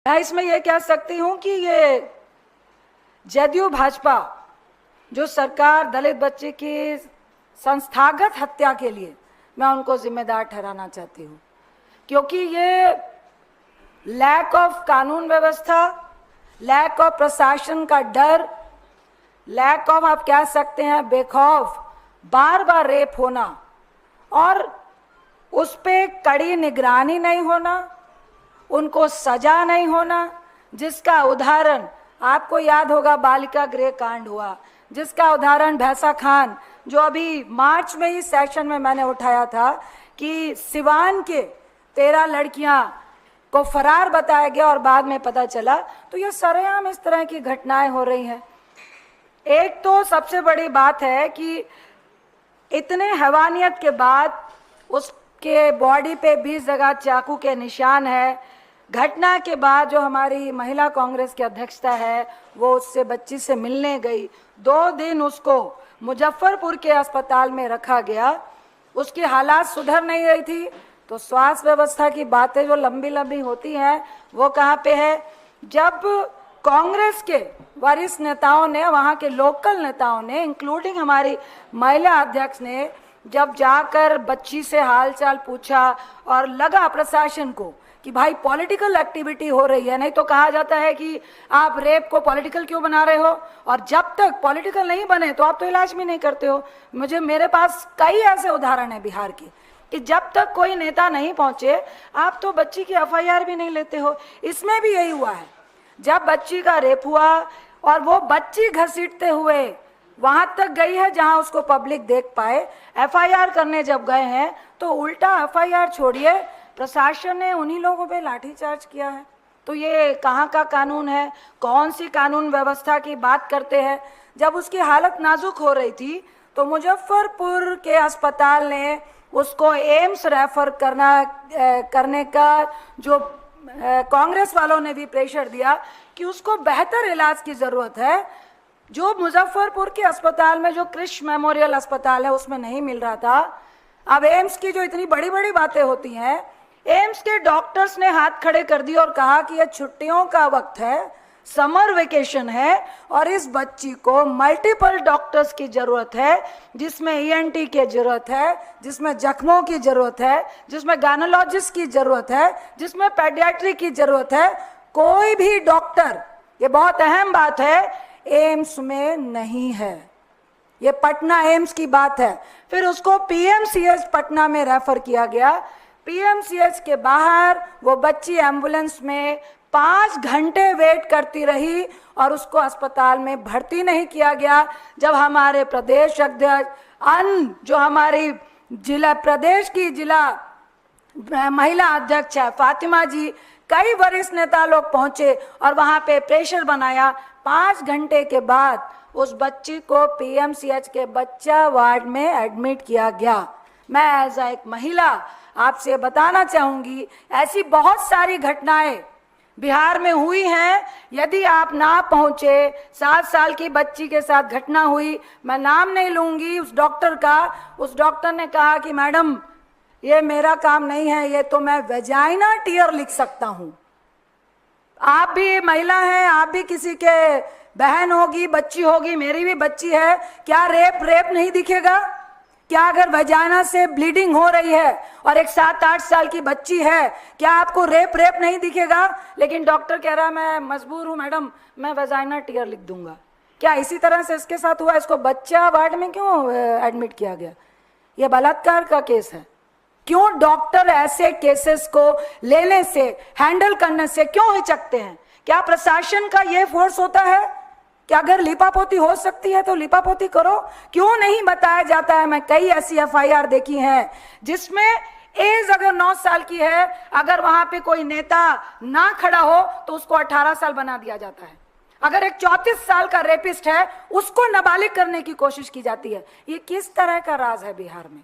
मैं इसमें यह कह सकती हूं कि ये जदयू भाजपा जो सरकार दलित बच्चे की संस्थागत हत्या के लिए, मैं उनको जिम्मेदार ठहराना चाहती हूं, क्योंकि ये लैक ऑफ कानून व्यवस्था, लैक ऑफ प्रशासन का डर, लैक ऑफ आप कह सकते हैं बेखौफ बार बार रेप होना और उस पे कड़ी निगरानी नहीं होना, उनको सजा नहीं होना, जिसका उदाहरण आपको याद होगा बालिका गृह कांड हुआ, जिसका उदाहरण भैंसा खान जो अभी मार्च में ही सेशन में मैंने उठाया था कि सिवान के 13 लड़कियां को फरार बताया गया और बाद में पता चला। तो ये सरेआम इस तरह की घटनाएं हो रही हैं। एक तो सबसे बड़ी बात है कि इतने हैवानियत के बाद उसके बॉडी पे 20 जगह चाकू के निशान है। घटना के बाद जो हमारी महिला कांग्रेस की अध्यक्षता है वो उससे बच्ची से मिलने गई, 2 दिन उसको मुजफ्फरपुर के अस्पताल में रखा गया, उसकी हालात सुधर नहीं रही थी। तो स्वास्थ्य व्यवस्था की बातें जो लंबी लंबी होती हैं वो कहाँ पे है? जब कांग्रेस के वरिष्ठ नेताओं ने, वहाँ के लोकल नेताओं ने, इंक्लूडिंग हमारी महिला अध्यक्ष ने जब जाकर बच्ची से हालचाल पूछा और लगा प्रशासन को कि भाई पॉलिटिकल एक्टिविटी हो रही है, नहीं तो कहा जाता है कि आप रेप को पॉलिटिकल क्यों बना रहे हो, और जब तक पॉलिटिकल नहीं बने तो आप तो इलाज भी नहीं करते हो। मेरे पास कई ऐसे उदाहरण हैं बिहार के कि जब तक कोई नेता नहीं पहुंचे आप तो बच्ची की एफआईआर भी नहीं लेते हो। इसमें भी यही हुआ है, जब बच्ची का रेप हुआ और वो बच्ची घसीटते हुए वहां तक गई है जहां उसको पब्लिक देख पाए, एफआईआर करने जब गए हैं तो उल्टा एफआईआर छोड़िए प्रशासन ने उन्हीं लोगों पे लाठीचार्ज किया है। तो ये कहाँ का कानून है? कौन सी कानून व्यवस्था की बात करते हैं? जब उसकी हालत नाजुक हो रही थी तो मुजफ्फरपुर के अस्पताल ने उसको एम्स रेफर करने का जो कांग्रेस वालों ने भी प्रेशर दिया कि उसको बेहतर इलाज की जरूरत है, जो मुजफ्फरपुर के अस्पताल में जो क्रिश मेमोरियल अस्पताल है उसमें नहीं मिल रहा था। अब एम्स की जो इतनी बड़ी बड़ी बातें होती हैं, एम्स के डॉक्टर्स ने हाथ खड़े कर दिए और कहा कि यह छुट्टियों का वक्त है, समर वेकेशन है और इस बच्ची को मल्टीपल डॉक्टर्स की जरूरत है, जिसमें ईएनटी की जरूरत है, जिसमें जख्मों की जरूरत है, जिसमें गायनोलॉजिस्ट की जरूरत है, जिसमें पेडियाट्री की जरूरत है। कोई भी डॉक्टर, ये बहुत अहम बात है, एम्स में नहीं है। ये पटना एम्स की बात है। फिर उसको पीएमसीएच पटना में रेफर किया गया। पीएमसीएच के बाहर वो बच्ची एम्बुलेंस में 5 घंटे वेट करती रही और उसको अस्पताल में भर्ती नहीं किया गया। जब हमारे प्रदेश अध्यक्ष जो हमारी प्रदेश की जिला महिला अध्यक्ष है फातिमा जी, कई वरिष्ठ नेता लोग पहुंचे और वहां पे प्रेशर बनाया। 5 घंटे के बाद उस बच्ची को पीएमसीएच के बच्चा वार्ड में एडमिट किया गया। मैं एज एक महिला आपसे बताना चाहूंगी, ऐसी बहुत सारी घटनाएं बिहार में हुई हैं। यदि आप ना पहुंचे, 7 साल की बच्ची के साथ घटना हुई, मैं नाम नहीं लूंगी उस डॉक्टर का। उस डॉक्टर ने कहा कि मैडम ये मेरा काम नहीं है, ये तो मैं वेजाइना टीयर लिख सकता हूं। आप भी महिला हैं, आप भी किसी के बहन होगी, बच्ची होगी, मेरी भी बच्ची है, क्या रेप नहीं दिखेगा? क्या अगर वजाना से ब्लीडिंग हो रही है और एक 7-8 साल की बच्ची है, क्या आपको रेप नहीं दिखेगा? लेकिन डॉक्टर कह रहा है मैं मजबूर हूं मैडम, मैं वजाइना टीयर लिख दूंगा। क्या इसी तरह से इसके साथ हुआ? इसको बच्चा वार्ड में क्यों एडमिट किया गया? यह बलात्कार का केस है। क्यों डॉक्टर ऐसे केसेस को लेने से, हैंडल करने से क्यों हिचकते हैं? क्या प्रशासन का यह फोर्स होता है कि अगर लिपापोती हो सकती है तो लिपापोती करो? क्यों नहीं बताया जाता है? मैं कई ऐसी एफआईआर देखी हैं जिसमें एज अगर 9 साल की है, अगर वहां पे कोई नेता ना खड़ा हो तो उसको 18 साल बना दिया जाता है। अगर एक 34 साल का रेपिस्ट है उसको नाबालिग करने की कोशिश की जाती है। ये किस तरह का राज है बिहार में?